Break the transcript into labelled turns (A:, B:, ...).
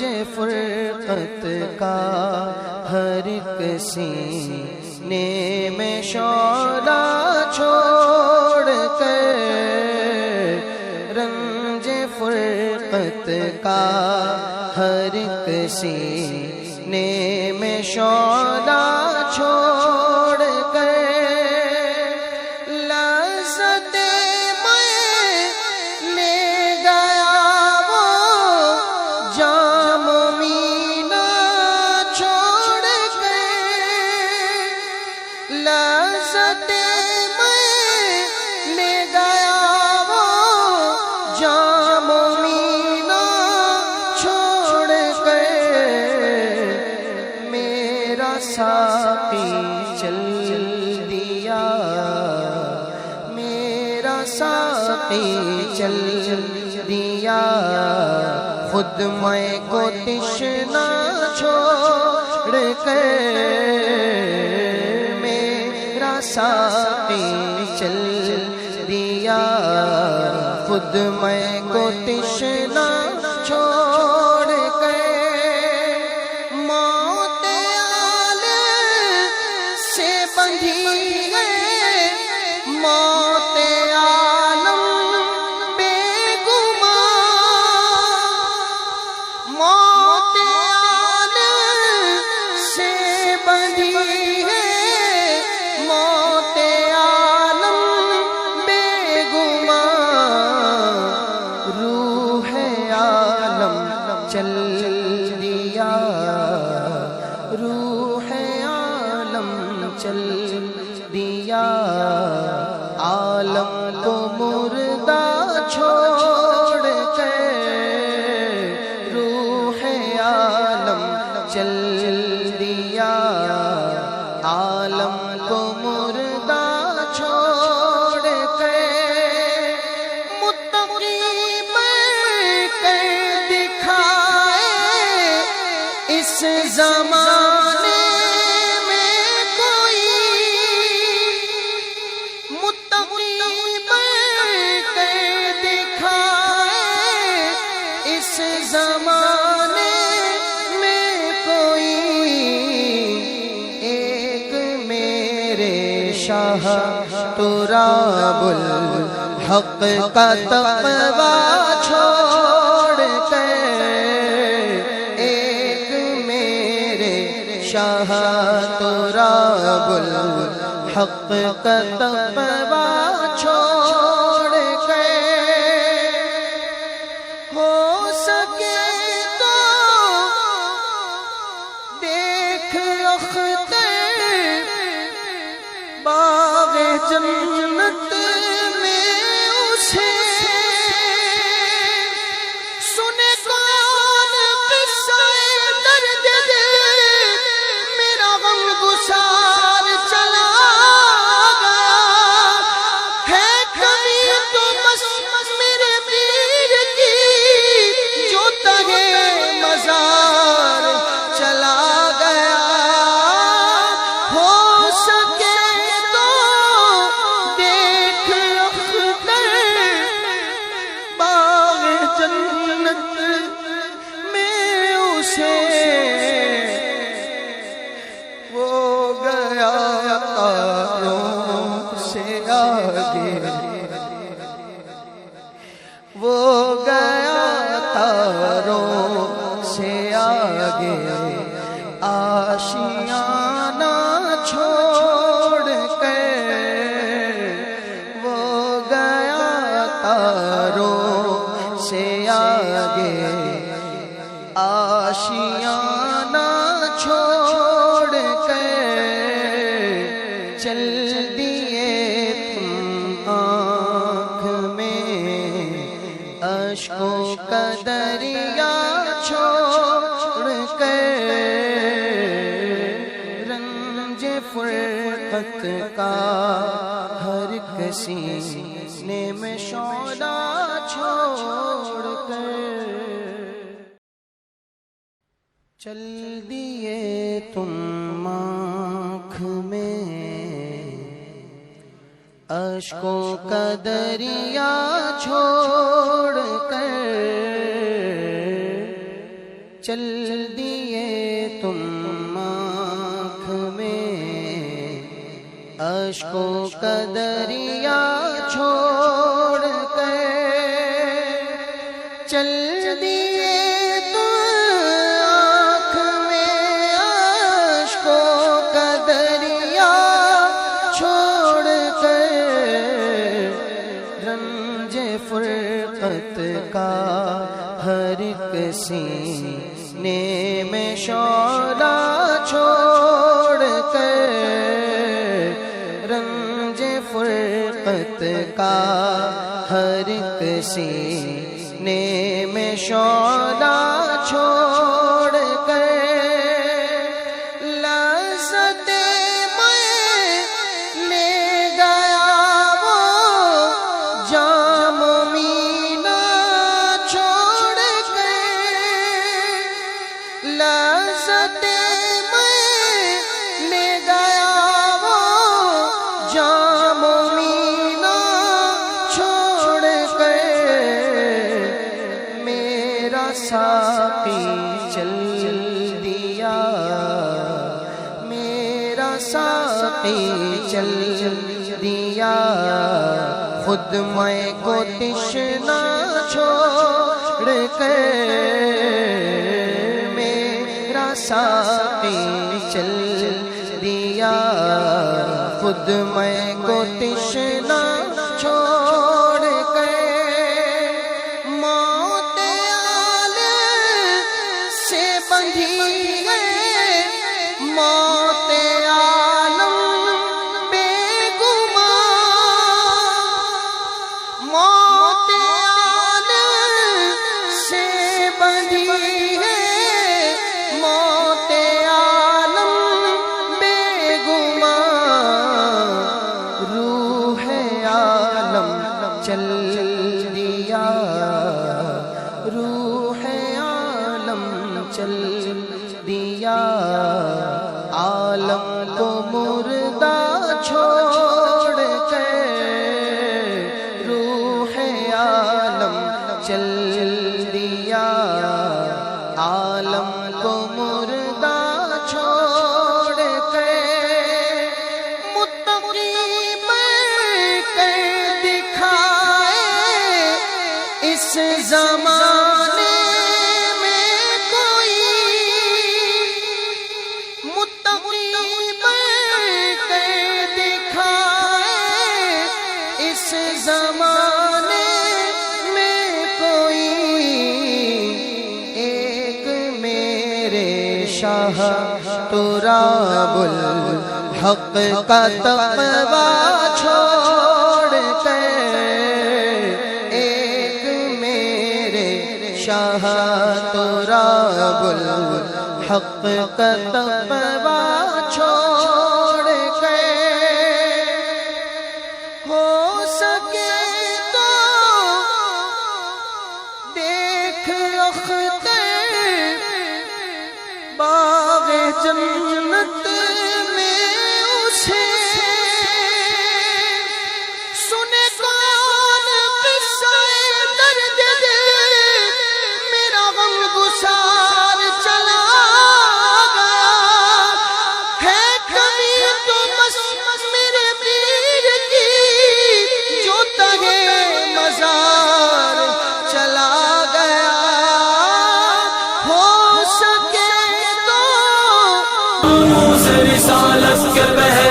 A: رنج فرقت کا ہر ایک سینے میں شعلہ چھوڑ کر، رنج فرقت کا ہر ایک سینے میں شعلہ چھوڑ کر، لذت میں لے گیا وہ جام مینا چھوڑ کر، لذت میں لے گیا وہ جام مینا چھوڑ کر، میرا ساقی چل دیا، میرا ساقی چل دیا، خود میں کو تشنا چھوڑ کر، میرا ساقی چل دیا، خود میں کو تشنا چھوڑ کر، موت عالم سے بندھی ہے، موت عالم بے گمان، موت عالم سے بندھی ہے، موت عالم بے گمان، روح عالم چل دیا، روح عالم چل دیا، عالم کو مردہ چھوڑ کر، روح عالم چل دیا، عالم کو مردہ چھوڑ کر، متقی بن کر دکھائے اس زمانے میں کوئی، متقی بن کر دکھائے اس زمانے میں کوئی، ایک میرے شاہ تراب الحق کا تقویٰ چھوڑ کر، ایک میرے شاہ تراب الحق کا تقویٰ چھوڑ کر، ہو سکے تو دیکھ اختر باغ جنت میں اسے، سنے کون قصہ درد دل، میرا غم گسار چلا گیا ہے، کبھی تو بس میرے پیر کی جو تگے مزار چلا گیا، ہو سکے تو دیکھ اختر باغ جنت میں اسے، وہ گیا تاروں سے آگے، وہ گیا تاروں سے آگے، آشیانہ چھوڑ کر، وہ گیا تاروں سے آگے، آشیانہ چھوڑ کر، چل دیے تم آنکھ میں اشکوں کا دریا چھوڑ کر، رنج فرقت کا ہر ایک سینے میں شعلہ چھوڑ کر، چل دیے تم آنکھ میں اشکوں کا دریا چھوڑ کر، چل دیے تم آنکھ میں اشکوں کا دریا چھوڑ کر، چل دیے تم آنکھ میں اشکوں کا دریا چھوڑ کر، رنج فرقت کا ہر ایک سینے میں شعلہ چھوڑ کر، رنج فرقت کا ہر ایک سینے میں شعلہ چھوڑ کر، لذت میں لے گیا وہ جام مینا چھوڑ کر، لذت میں لے گیا وہ جام مینا چھوڑ کر، میرا ساقی چل دیا، میرا ساقی چل دیا، خود میں کو تشنا چھوڑ کر، میرا ساقی چل دیا، خود میں کو تشنا چھوڑ کر، موت عالم سے بندھی ہے، موت عالم بے گمان، موت عالم سے بندھی ہے، موت عالم بے گمان، روح عالم چل دیا، روح عالم چل دیا، عالم کو مردہ چھوڑ کر، روح عالم چل دیا، عالم کو مردہ چھوڑ کر، متقی بن کر دکھائے اس زمانے میں کوئی، متقی بن کر دکھائے اس زمانے میں کوئی، ایک میرے شاہ تراب الحق کا تقویٰ چھوڑ کر، ایک میرے شاہ تراب الحق کا تقویٰ چھوڑ کر، ہو سکے تو دیکھ اختر باغ جنت میں اسے، سنے کون قصہ درد دل، میرا غم گسار چلا گیا ہے، کبھی تو بس میرے پیر کی جو تہے مزار چلا گیا، ہو سکے تو
B: منہ سے رسالت کے پہلے